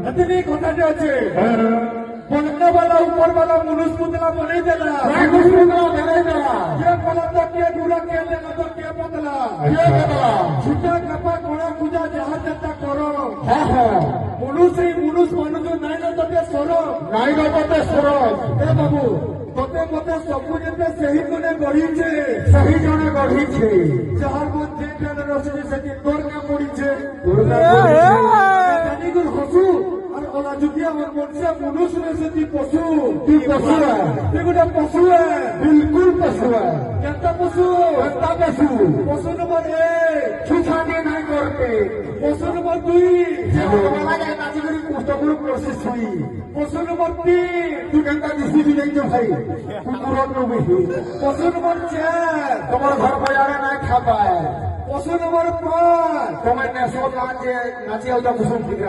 এতনি কথাটা আছে বলনে वाला ऊपर वाला मनुष्य पुतला बने देला मनुष्य पुतला बने देला ये बोला तो के दूरा के देला तो के बदला ये बदला झूठा कपा कोड़ा पूजा जहां चलता करो हाँ मनुष्य मनुष्य नहीं ना तो के सोरो नहीं ना तो सोरो ए बाबू তোতে মতে সবু যেতে সেই মনে গড়িছে সহি জনে গড়িছে যাহার মধ্যে কেন রসে সেটি দরকার পড়িছে জানিগুর হসু আর ওলা যদি আমার মনসে মনুষ্য সেটি পশু কি পশু এগুলো পশু बिल्कुल पशु है কেনটা পশু कैसा पशु পশু নম্বর 1 छुछाने नहीं करते পশু নম্বর 2 भगवान के काजीगरी पुस्तकों कोशिश हुई পশু নম্বর 3 तू कहता दिसी भी नहीं जो भाई कुकुरों में भी পশু নম্বর 4 तुम्हारे घर बाजारे नहीं खाता है পশু নম্বর 5 तुम्हें नेशो नाचे नाचे होता कुसुम फिक्र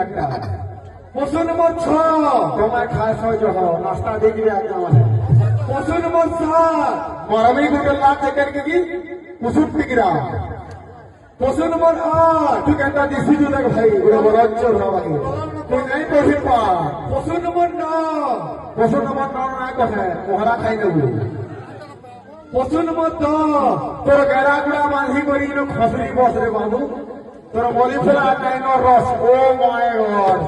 পশু নম্বর 6 तुम्हें खाए सो जो हो नाश्ता दे दिया है পশু নম্বর 7 मरमी को लाभ देकर के भी कुसुम फिक्रा পশু নম্বর 8 तू कहता दिसी जो लग भाई वो बड़ा चल रहा है तू नहीं पढ़ी पा পশু নম্বর 9 पशु नंबर 9 ना को है मोहरा खाई देबू পশু নম্বর 10 तोर गैरा गुड़ा बांधी करी नो खसरी बस रे बाबू तोर बोली फुला काई नो रस ओ माय गॉड